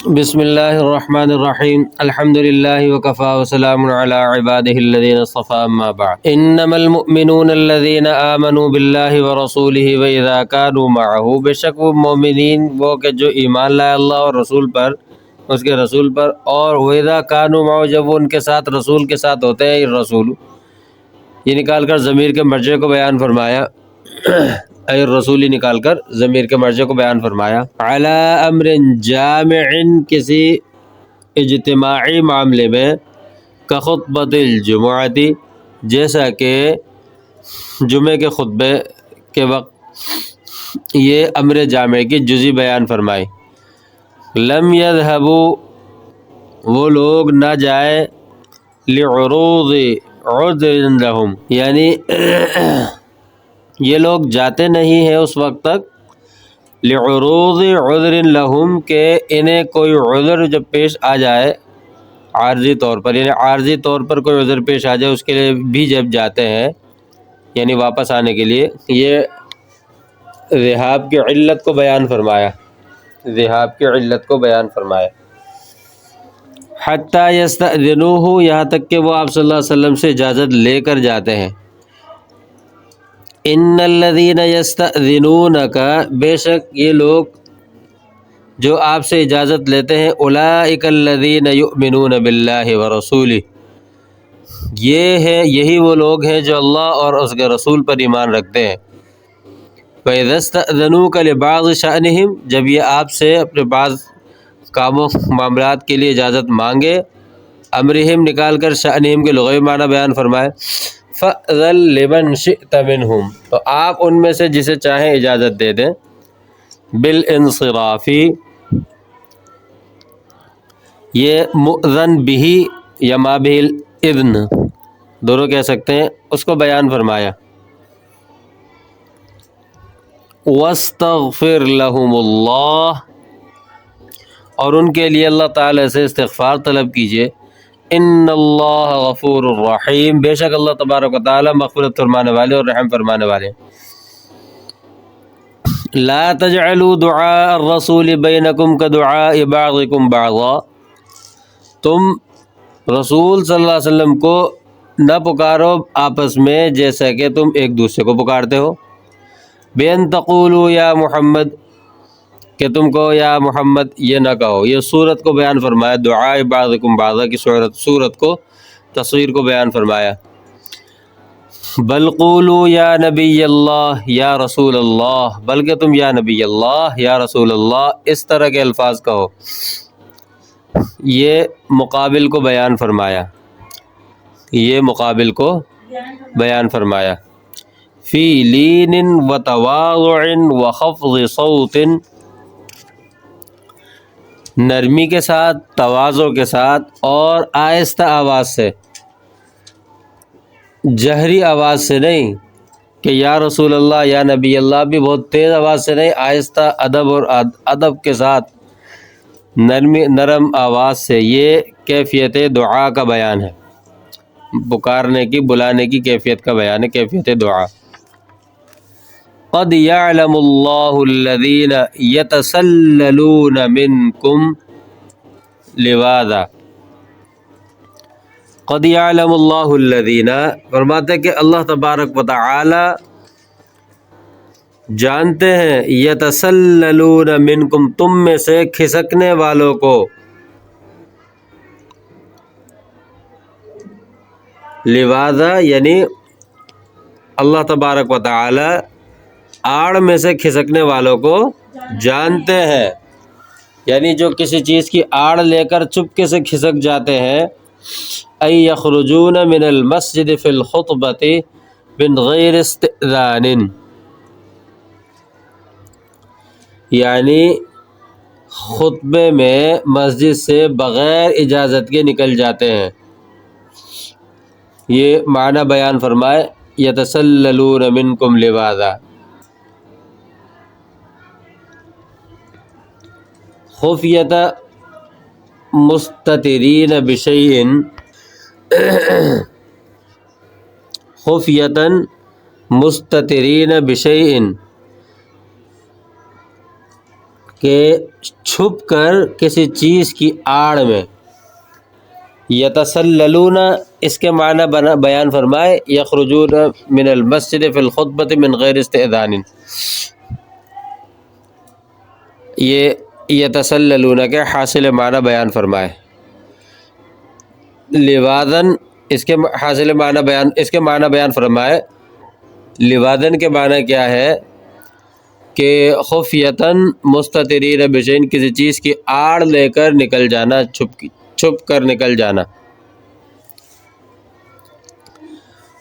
بسم اللہ الرحمن الرحیم الحمد للہ وکفی وسلام علی عبادہ الذین اصطفی اما بعد انما المؤمنون الذین آمنوا باللہ ورسولہ واذا كانوا معه، بے شک وہ مومنین وہ کہ جو ایمان لائے اللہ اور رسول پر، اس کے رسول پر، اور واذا كانوا معه جب وہ ان کے ساتھ رسول کے ساتھ ہوتے ہیں، رسول یہ نکال کر ضمیر کے مرجع کو بیان فرمایا، اے رسولی نکال کر ضمیر کے مرجع کو بیان فرمایا، علی امر جامع کسی اجتماعی معاملے میں، کخطبۃ الجمعۃ جیسا کہ جمعے کے خطبے کے وقت یہ امر جامع کی جزی بیان فرمائی۔ لم یذهبوا وہ لوگ نہ جائے، لعروض عذر لهم یعنی یہ لوگ جاتے نہیں ہیں اس وقت تک، لعروض عذر لهم کہ انہیں کوئی عذر جب پیش آ جائے عارضی طور پر، یعنی عارضی طور پر کوئی عذر پیش آ جائے اس کے لیے بھی جب جاتے ہیں، یعنی واپس آنے کے لیے، یہ ذہاب کی علت کو بیان فرمایا، ذہاب کی علت کو بیان فرمایا۔ حتی یستأذنوہ یہاں تک کہ وہ آپ صلی اللہ علیہ وسلم سے اجازت لے کر جاتے ہیں۔ ان الذین یستأذنونک بے شک یہ لوگ جو آپ سے اجازت لیتے ہیں، اولئک الذین یؤمنون باللہ ورسولہ یہی وہ لوگ ہیں جو اللہ اور اس کے رسول پر ایمان رکھتے ہیں۔ فَإِذَا اسْتَأْذَنُوكَ لِبَعْضِ شَأْنِهِمْ جب یہ آپ سے اپنے بعض کاموں معاملات کے لیے اجازت مانگے، امرہم نکال کر شأنہم کے لغوی معنی بیان فرمائے، فَأْذَن لِمَنْ شِئْتَ مِنْهُمْ تو آپ ان میں سے جسے چاہیں اجازت دے دیں، بالانصراف یہ مؤذن بہ یا ما بہ الاذن دونوں کہہ سکتے ہیں، اس کو بیان فرمایا۔ وَاسْتَغْفِرْ لَهُمُ اللَّهُ اور ان کے لیے اللہ تعالی سے استغفار طلب کیجئے، ان اللہ غفور الرحیم بے شک اللہ تبارک و تعالی مغفرت فرمانے والے اور رحم فرمانے والے۔ لا تجعلوا دعاء الرسول بینکم کدعاء بعضکم بعضا تم رسول صلی اللہ علیہ وسلم کو نہ پکارو آپس میں جیسا کہ تم ایک دوسرے کو پکارتے ہو، بین تقولوا یا محمد کہ تم کو یا محمد یہ نہ کہو، یہ صورت کو بیان فرمایا، دعاء بعضکم بعضا کی صورت کو تصویر کو بیان فرمایا۔ بل قولوا یا نبی اللہ یا رسول اللہ بلکہ تم یا نبی اللہ یا رسول اللہ اس طرح کے الفاظ کہو، یہ مقابل کو بیان فرمایا، یہ مقابل کو بیان فرمایا۔ فی لین و تواضع و خفض صوت نرمی کے ساتھ، تواضع کے ساتھ اور آہستہ آواز سے، جہری آواز سے نہیں کہ یا رسول اللہ یا نبی اللہ بھی بہت تیز آواز سے نہیں، آہستہ ادب اور ادب کے ساتھ نرم آواز سے، یہ کیفیت دعا کا بیان ہے، پکارنے کی بلانے کی کیفیت کا بیان ہے، کیفیت دعا۔ قد یعلم اللہ الذین یتسللون منکم لواذا قد یعلم اللہ الذین فرماتے کہ اللہ تبارک و تعالی جانتے ہیں، یتسللون منکم تم میں سے کھسکنے والوں کو، لواذا یعنی اللہ تبارک و تعالی آڑ میں سے کھسکنے والوں کو جانتے ہیں، یعنی جو کسی چیز کی آڑ لے کر چپکے سے کھسک جاتے ہیں، ای یخرجون من المسجد فی الخطبۃ من غیر استئذان یعنی خطبے میں مسجد سے بغیر اجازت کے نکل جاتے ہیں، یہ معنی بیان فرمائے، یتسللون منکم لواذا خفیۃ مستترین بشیء خفیۃ مستترین بشیء کہ چھپ کر کسی چیز کی آڑ میں، یتسللون اس کے معنی بیان فرمائے یخرجون من المسجد فی الخطبۃ من غیر استئذان، یہ یتسللون کے حاصل معنی بیان فرمائے، لواذن اس کے حاصل معنی بیان، اس کے معنی بیان فرمائے۔ لواذن کے معنی کیا ہے کہ خفیتاً مستترین بشین، کسی چیز کی آڑ لے کر نکل جانا، چھپ کر نکل جانا۔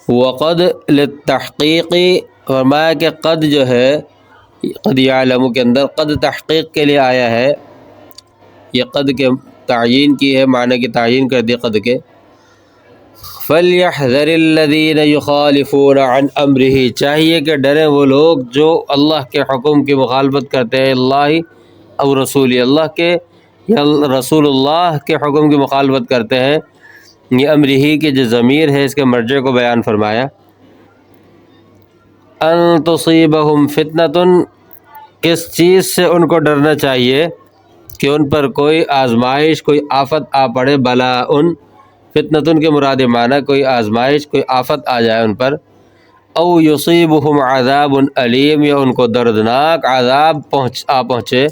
وقد للتحقیق فرمایا کہ قد جو ہے قد یعلم کے اندر قد تحقیق کے لیے آیا ہے، یہ قد کے تعیین کی ہے، معنی کی تعیین کر دی قد کے۔ فَلْيَحْذَرِ الَّذِينَ يُخَالِفُونَ عَنْ أَمْرِهِ، چاہیے کہ ڈریں وہ لوگ جو اللہ کے حکم کی مخالفت کرتے ہیں، اللہ اور رسول، اللہ کے یا رسول اللہ کے حکم کی مخالفت کرتے ہیں۔ یہ امرہی کی جو ضمیر ہے اس کے مرجع کو بیان فرمایا۔ ان تصیبہم فتنۃ، کس چیز سے ان کو ڈرنا چاہیے کہ ان پر کوئی آزمائش، کوئی آفت آ پڑے، بلاء فتنۃ کے مراد معنی کوئی آزمائش، کوئی آفت آ جائے ان پر، او یصیبہم عذاب علیم، یا ان کو دردناک عذاب پہنچے،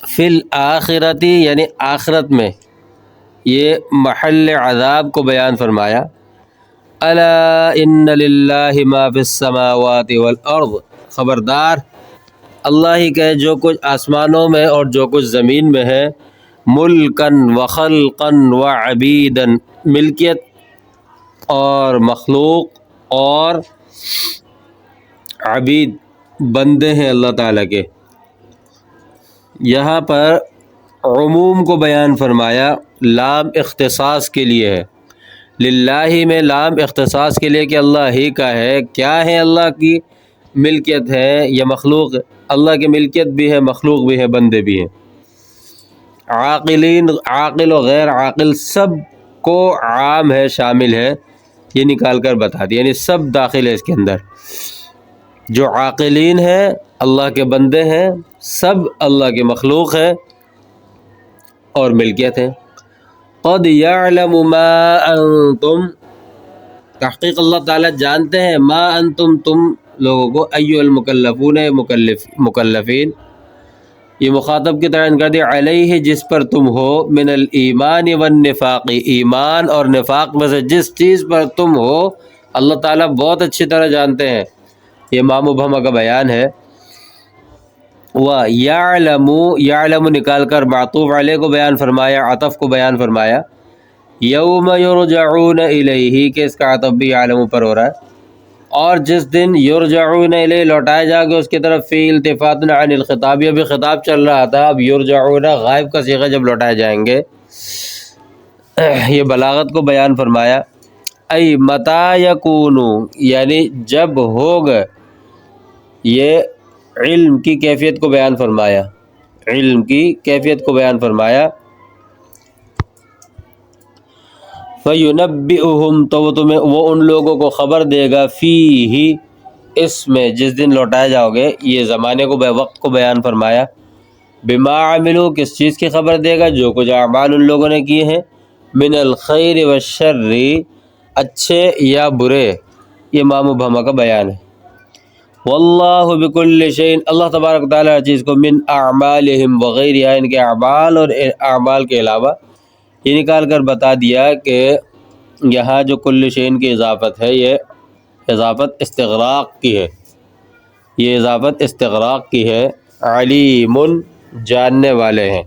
فی الآخرۃ یعنی آخرت میں، یہ محل عذاب کو بیان فرمایا۔ الا ان للہ ما فی السماوات والارض، خبردار اللہ ہی کا ہے جو کچھ آسمانوں میں اور جو کچھ زمین میں ہے، ملکن وخلقن وعبیدن، ملکیت اور مخلوق اور عبید بندے ہیں اللہ تعالیٰ کے۔ یہاں پر عموم کو بیان فرمایا، لام اختصاص کے لیے ہے، للہ میں لام اختصاص کے لیے کہ اللہ ہی کا ہے۔ کیا ہے؟ اللہ کی ملکیت ہے یا مخلوق؟ اللہ کی ملکیت بھی ہے، مخلوق بھی ہے، بندے بھی ہیں۔ عاقلین، عاقل و غیر عاقل سب کو عام ہے، شامل ہے، یہ نکال کر بتا دیا، یعنی سب داخل ہے اس کے اندر۔ جو عاقلین ہیں اللہ کے بندے ہیں، سب اللہ کے مخلوق ہے اور ملکیت ہے۔ قد یعلم ما انتم، تحقیق اللہ تعالیٰ جانتے ہیں، ما انتم تم لوگوں کو، ایو المکلفون مکلفین، یہ مخاطب کی طرح کر دیا، علیہ جس پر تم ہو، من الایمان والنفاق، ایمان اور نفاق میں سے جس چیز پر تم ہو اللہ تعالیٰ بہت اچھی طرح جانتے ہیں، یہ ما مبہمہ کا بیان ہے۔ وَيَعْلَمُ، یعلم نکال کر معطوف علیہ کو بیان فرمایا، عطف کو بیان فرمایا۔ یوم یرجعون الیہ کہ اس کا عطف بھی یعلم پر ہو رہا ہے، اور جس دن یرجعون الیہ لوٹائے جا کے اس کی طرف، فی التفات عن الخطاب، یہ بھی خطاب چل رہا تھا، اب یرجعون غائب کا صیغہ جب لوٹائے جائیں گے، یہ بلاغت کو بیان فرمایا۔ ای متی یکون، یعنی جب ہوگا، یہ علم کی کیفیت کو بیان فرمایا، علم کی کیفیت کو بیان فرمایا۔ فَيُنَبِّئُهُمْ تو وہ ان لوگوں کو خبر دے گا، فیہ اس میں، جس دن لوٹائے جاؤ گے، یہ زمانے کو وقت کو بیان فرمایا۔ بما عملوا کس چیز کی خبر دے گا؟ جو کچھ اعمال ان لوگوں نے کیے ہیں، من الخیر والشر اچھے یا برے، یہ ما مبہمہ کا بیان ہے۔ واللہ بکل شیء اللہ تبارک تعالیٰ ہر چیز کو، من اعمالہم وغیرہ ان کے اعمال اور اعمال کے علاوہ، یہ نکال کر بتا دیا کہ یہاں جو کل شیء کی اضافت ہے، یہ اضافت استغراق کی ہے، یہ اضافت استغراق کی ہے۔ علیم جاننے والے ہیں۔